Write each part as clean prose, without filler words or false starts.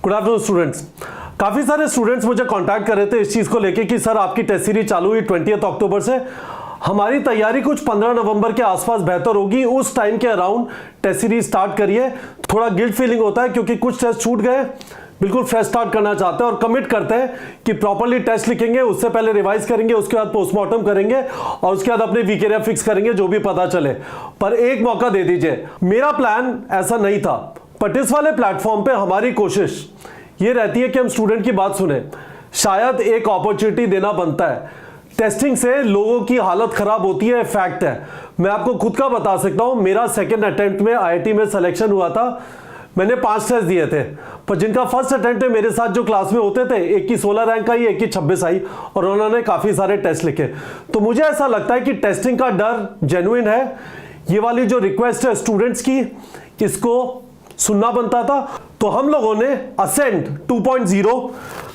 Good afternoon students. काफ़ी सारे students मुझे कांटेक्ट कर रहे थे इस चीज़ को लेके कि सर आपकी टेस्ट सीरीज चालू हुई 20 अक्टूबर से, हमारी तैयारी कुछ 15 नवंबर के आसपास बेहतर होगी, उस टाइम के अराउंड टेस्ट सीरीज स्टार्ट करिए। थोड़ा गिल्ट फीलिंग होता है क्योंकि कुछ टेस्ट छूट गए, बिल्कुल फ्रेश स्टार्ट करना चाहते हैं और कमिट करते हैं कि प्रॉपर्ली टेस्ट लिखेंगे, उससे पहले रिवाइज करेंगे, उसके बाद पोस्टमार्टम करेंगे और उसके बाद अपने वीकेरिया फिक्स करेंगे जो भी पता चले। पर एक मौका दे दीजिए। मेरा प्लान ऐसा नहीं था, बट इस वाले प्लेटफॉर्म पे हमारी कोशिश ये रहती है कि हम स्टूडेंट की बात सुने, शायद एक अपॉर्चुनिटी देना बनता है। टेस्टिंग से लोगों की हालत खराब होती है, फैक्ट है। मैं आपको खुद का बता सकता हूं, मेरा सेकंड अटेम्प्ट में आईआईटी में सिलेक्शन हुआ था। मैंने 5 टेस्ट दिए थे, पर जिनका फर्स्ट अटेम्प्ट में मेरे साथ जो क्लास में होते थे, एक की 16 रैंक आई, एक की 26 आई और उन्होंने काफी सारे टेस्ट लिखे। तो मुझे ऐसा लगता है कि टेस्टिंग का डर जेन्युइन है। ये वाली जो रिक्वेस्ट है स्टूडेंट्स की, इसको सुनना बनता था। तो हम लोगों ने असेंड 2.0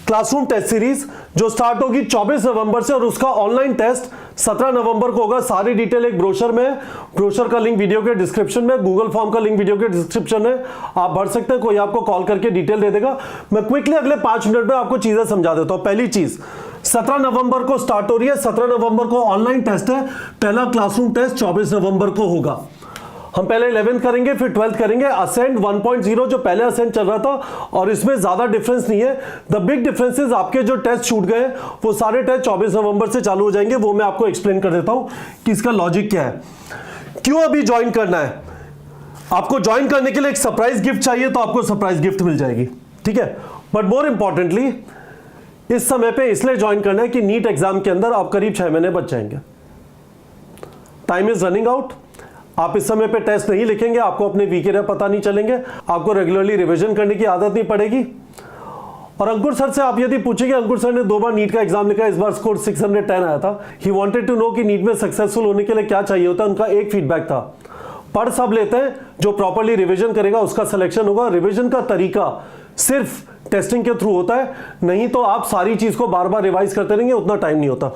क्लासरूम टेस्ट सीरीज जो स्टार्ट होगी 24 नवंबर से और उसका ऑनलाइन टेस्ट 17 नवंबर को होगा। सारी डिटेल एक ब्रोशर में है, ब्रोशर का लिंक वीडियो के डिस्क्रिप्शन में, गूगल फॉर्म का लिंक वीडियो के डिस्क्रिप्शन में, आप भर सकते हैं, कोई आपको कॉल करके डिटेल दे देगा। मैं क्विकली अगले 5 मिनट में आपको चीजें समझा देता हूं। पहली चीज, 17 नवंबर को स्टार्ट हो रही है, 17 नवंबर को ऑनलाइन टेस्ट है। पहला क्लासरूम टेस्ट 24 नवंबर को होगा। हम पहले 11th करेंगे, फिर 12th करेंगे। असेंड 1.0 जो पहले असेंड चल रहा था और इसमें ज्यादा डिफरेंस नहीं है। द बिग डिफरेंस इज आपके जो टेस्ट छूट गए वो सारे टेस्ट 24 नवंबर से चालू हो जाएंगे। वो मैं आपको एक्सप्लेन कर देता हूं कि इसका लॉजिक क्या है, क्यों अभी ज्वाइन करना है। आपको ज्वाइन करने के लिए एक सरप्राइज गिफ्ट चाहिए तो आपको सरप्राइज गिफ्ट मिल जाएगी, ठीक है। बट मोर इंपॉर्टेंटली इस समय पे इसलिए ज्वाइन करना है कि नीट एग्जाम के अंदर आप करीब 6 महीने बच जाएंगे। Time is running out. आप इस समय पे टेस्ट नहीं लिखेंगे, आपको अपने वीकेरिया पता नहीं चलेंगे, आपको रेगुलरली रिवीजन करने की आदत नहीं पड़ेगी। और अंकुर सर से आप यदि पूछेंगे, अंकुर सर ने 2 बार नीट का एग्जाम लिखा, इस बार स्कोर 610 आया था। ही वांटेड टू नो कि नीट में सक्सेसफुल होने के लिए क्या चाहिए होता है। उनका एक फीडबैक था, पढ़ सब लेते हैं, जो प्रॉपर्ली रिविजन करेगा उसका सिलेक्शन होगा। रिविजन का तरीका सिर्फ टेस्टिंग के थ्रू होता है, नहीं तो आप सारी चीज को बार बार रिवाइज करते रहेंगे, उतना टाइम नहीं होता।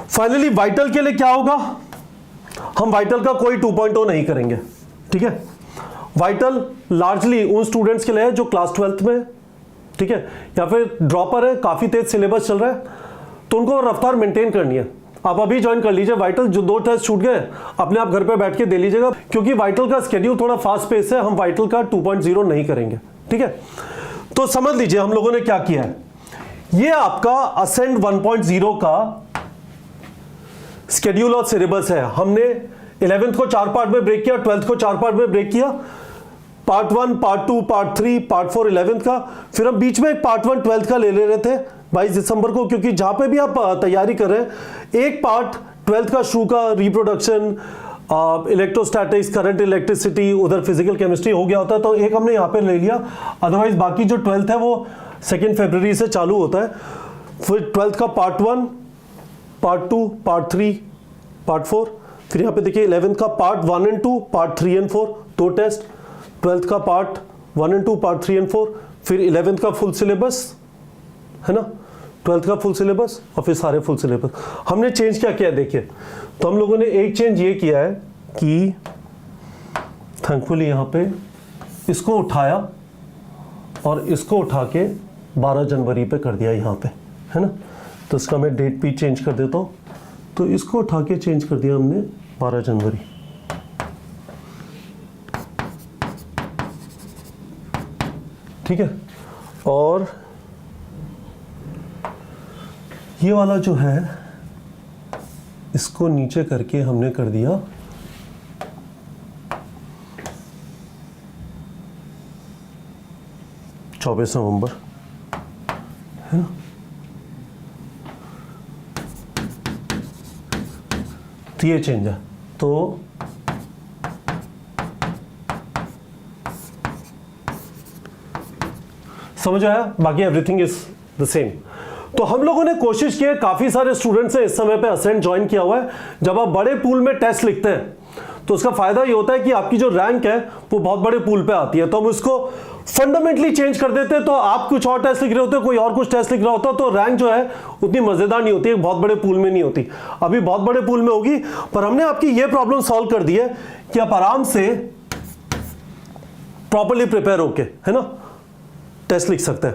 फाइनली वाइटल के लिए क्या होगा, हम वाइटल का कोई 2.0 नहीं करेंगे, ठीक है। वाइटल लार्जली उन स्टूडेंट्स के लिए है जो क्लास 12th में, ठीक है, या फिर ड्रॉपर है, काफी तेज सिलेबस चल रहा है, तो उनको रफ्तार मेंटेन करनी है। आप अभी ज्वाइन कर लीजिए वाइटल। जो 2 टेस्ट छूट गए अपने आप घर पे बैठ के दे लीजिएगा, क्योंकि वाइटल का स्केड्यूल थोड़ा फास्ट पेस है। हम वाइटल का 2.0 नहीं करेंगे, ठीक है। तो समझ लीजिए हम लोगों ने क्या किया है। ये आपका असेंड 1.0 का स्केड्यूल और सिलेबस है। हमने 11th को 4 पार्ट में ब्रेक किया, 12th को 4 पार्ट में ब्रेक किया। Part 1, part 2, part 3, part 4 11th का, फिर हम बीच में एक पार्ट 1 12th का ले रहे थे 22 दिसंबर को, क्योंकि जहां पे भी आप तैयारी कर रहे हैं, एक पार्ट 12th का शुरू का रिप्रोडक्शन, इलेक्ट्रोस्टैटिक्स, करंट इलेक्ट्रिसिटी, उधर फिजिकल केमिस्ट्री हो गया होता है, तो एक हमने यहाँ पे ले लिया। अदरवाइज बाकी जो 12th है वो 2 फरवरी से चालू होता है। फिर 12th का पार्ट 1, पार्ट 2, पार्ट 3, पार्ट 4, फिर यहाँ पे देखिए 11th का part 1 and 2, part 3 and 4, 2 test. 12th का पार्ट 1 एंड 2, पार्ट 3 एंड 4, फिर 11th का फुल सिलेबस है ना, 12th का फुल सिलेबस और फिर सारे फुल सिलेबस। हमने चेंज क्या किया देखिए, तो हम लोगों ने एक चेंज ये किया है कि थैंकफुली यहाँ पे इसको उठाया और इसको उठा के 12 जनवरी पे कर दिया यहाँ पे, है ना। तो इसका मैं डेट भी चेंज कर देता हूँ। तो इसको उठा के चेंज कर दिया हमने 12 जनवरी, ठीक है। और ये वाला जो है इसको नीचे करके हमने कर दिया 24 नवंबर, है ना। तो ये चेंज है। तो समझ आया, बाकी एवरीथिंग इज द सेम। तो हम लोगों ने कोशिश की है, काफी सारे स्टूडेंट्स ने इस समय पे असेंड ज्वाइन किया हुआ है। जब आप बड़े पूल में टेस्ट लिखते हैं तो उसका फायदा ये होता है कि आपकी जो रैंक है वो बहुत बड़े पूल पे आती है। तो हम उसको फंडामेंटली चेंज कर देते हैं। तो आप कुछ और टेस्ट लिख रहे होते हो, कोई और कुछ टेस्ट लिख रहा होता, तो रैंक जो है उतनी मजेदार नहीं होती, बहुत बड़े पूल में नहीं होती। अभी बहुत बड़े पूल में होगी, पर हमने आपकी ये प्रॉब्लम सॉल्व कर दी है कि आप आराम से प्रॉपर्ली प्रिपेयर होके, है ना, टेस्ट लिख सकते हैं।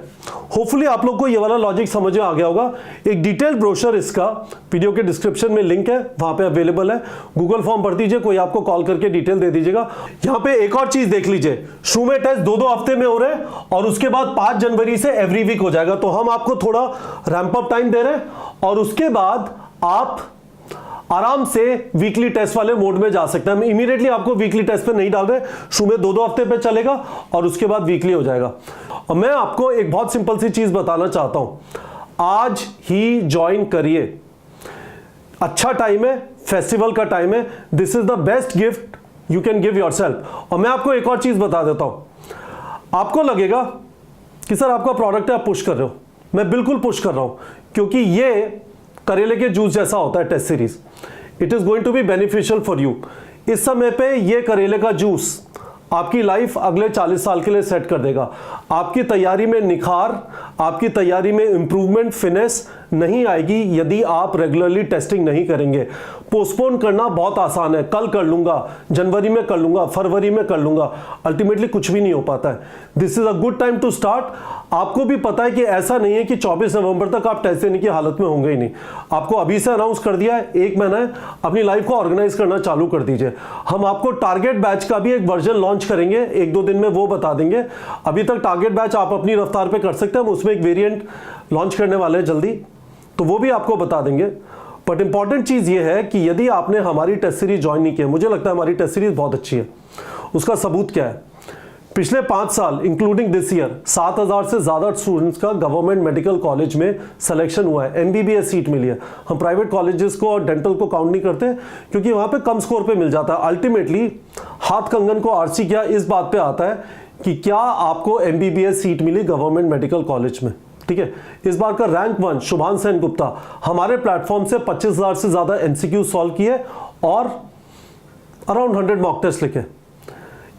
होपफुली आप लोग को ये वाला लॉजिक समझ में आ गया होगा। एक डिटेल ब्रोशर इसका वीडियो के डिस्क्रिप्शन में लिंक है, वहां पे अवेलेबल है। गूगल फॉर्म भर दीजिए, कोई आपको कॉल करके डिटेल दे दीजिएगा। यहाँ पे एक और चीज देख लीजिए, शुरू में टेस्ट 2-2 हफ्ते में हो रहे हैं और उसके बाद 5 जनवरी से एवरी वीक हो जाएगा। तो हम आपको थोड़ा रैंप अप टाइम दे रहे हैं और उसके बाद आप आराम से वीकली टेस्ट वाले मोड में जा सकते हैं। हम इमीडिएटली आपको वीकली टेस्ट पे नहीं डाल रहे, शुरू में 2-2 हफ्ते पे चलेगा और उसके बाद वीकली हो जाएगा। और मैं आपको एक बहुत सिंपल सी चीज बताना चाहता हूं, आज ही ज्वाइन करिए। अच्छा टाइम है, फेस्टिवल का टाइम है, this is the best gift you can give yourself. और मैं आपको एक और चीज बता देता हूं, आपको लगेगा कि सर आपका प्रोडक्ट है, आप पुश कर रहे हो। मैं बिल्कुल पुश कर रहा हूं, क्योंकि ये करेले के जूस जैसा होता है test series. It is going to be beneficial for you. इस समय पे ये करेले का जूस आपकी लाइफ अगले 40 साल के लिए सेट कर देगा। आपकी तैयारी में निखार, आपकी तैयारी में इंप्रूवमेंट, फिनेस नहीं आएगी यदि आप रेगुलरली टेस्टिंग नहीं करेंगे। पोस्टपोन करना बहुत आसान है, कल कर लूंगा, जनवरी में कर लूंगा, फरवरी में कर लूंगा, अल्टीमेटली कुछ भी नहीं हो पाता है। This is a good time to start. आपको भी पता है कि ऐसा नहीं है कि 24 नवंबर तक आप टेस्ट देने की हालत में होंगे ही नहीं। आपको अभी से अनाउंस कर दिया है, 1 महीना है, अपनी लाइफ को ऑर्गेनाइज करना चालू कर दीजिए। हम आपको टारगेट बैच का भी एक वर्जन लॉन्च करेंगे, 1-2 दिन में वो बता देंगे। अभी तक टारगेट बैच आप अपनी रफ्तार पे कर सकते हैं, हम उसमें एक वेरिएंट लॉन्च करने वाले हैं जल्दी, तो वो भी आपको बता देंगे। बट इंपॉर्टेंट चीज ये है कि यदि आपने हमारी टेस्ट सीरीज ज्वाइन नहीं किया, मुझे लगता है हमारी टेस्ट सीरीज बहुत अच्छी है। उसका सबूत क्या है? पिछले 5 साल इंक्लूडिंग दिस ईयर 7000 से ज्यादा स्टूडेंट्स का गवर्नमेंट मेडिकल कॉलेज में सिलेक्शन हुआ है, एमबीबीएस सीट मिली है। हम प्राइवेट कॉलेजेस को और डेंटल को काउंट नहीं करते, क्योंकि वहां पे कम स्कोर पे मिल जाता है। अल्टीमेटली हाथ कंगन को आरसी क्या इस बात पे आता है कि क्या आपको एमबीबीएस सीट मिली गवर्नमेंट मेडिकल कॉलेज में। ठीक है, इस बार का रैंक 1 शुभान सेन गुप्ता हमारे प्लेटफॉर्म से 25,000 से ज्यादा एमसीक्यू सॉल्व किए और अराउंड 100 मॉक टेस्ट लिखे।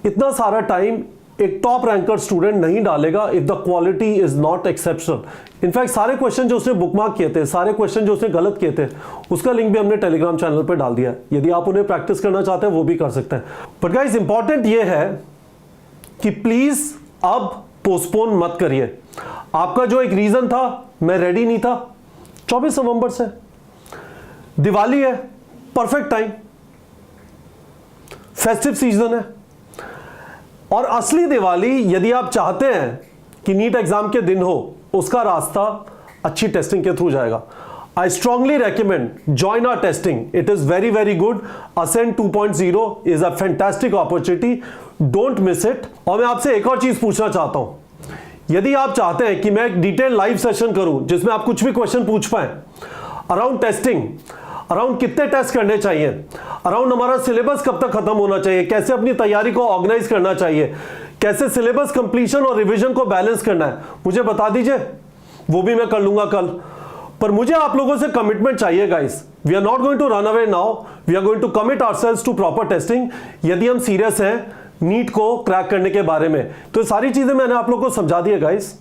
इतना सारा टाइम एक टॉप रैंकर स्टूडेंट नहीं डालेगा if the quality is not exceptional. In fact सारे क्वेश्चन जो उसने बुकमार्क किए थे, सारे क्वेश्चन जो उसने गलत किए थे, उसका लिंक भी हमने टेलीग्राम चैनल पे डाल दिया है। यदि आप उन्हें प्रैक्टिस करना चाहते हैं वो भी कर सकते हैं। बट गाइस इंपॉर्टेंट ये है कि प्लीज अब पोस्टपोन मत करिए। आपका जो एक रीजन था, मैं रेडी नहीं था, 24 नवंबर से दिवाली है, परफेक्ट टाइम, फेस्टिव सीजन है। और असली दिवाली यदि आप चाहते हैं कि नीट एग्जाम के दिन हो, उसका रास्ता अच्छी टेस्टिंग के थ्रू जाएगा। I strongly recommend join our testing, it is very very good. Ascend 2.0 is a fantastic opportunity, don't miss it. और मैं आपसे एक और चीज पूछना चाहता हूं, यदि आप चाहते हैं कि मैं एक डिटेल लाइव सेशन करूं जिसमें आप कुछ भी क्वेश्चन पूछ पाए अराउंड टेस्टिंग, अराउंड कितने टेस्ट करने चाहिए, अराउंड हमारा सिलेबस कब तक खत्म होना चाहिए, कैसे अपनी तैयारी को ऑर्गेनाइज करना चाहिए, कैसे सिलेबस कंप्लीशन और रिवीजन को बैलेंस करना है, मुझे बता दीजिए, वो भी मैं कर लूंगा कल। पर मुझे आप लोगों से कमिटमेंट चाहिए guys. We are not going to run away now, we are going to commit ourselves to proper testing. यदि हम सीरियस हैं नीट को क्रैक करने के बारे में, तो सारी चीजें मैंने आप लोगों को समझा दी है guys.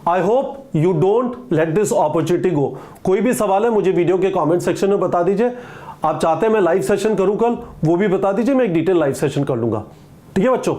I hope you don't let this opportunity go. कोई भी सवाल है मुझे वीडियो के कमेंट सेक्शन में बता दीजिए। आप चाहते हैं मैं लाइव सेशन करूं कल, वो भी बता दीजिए, मैं एक डिटेल लाइव सेशन कर लूंगा। ठीक है बच्चों।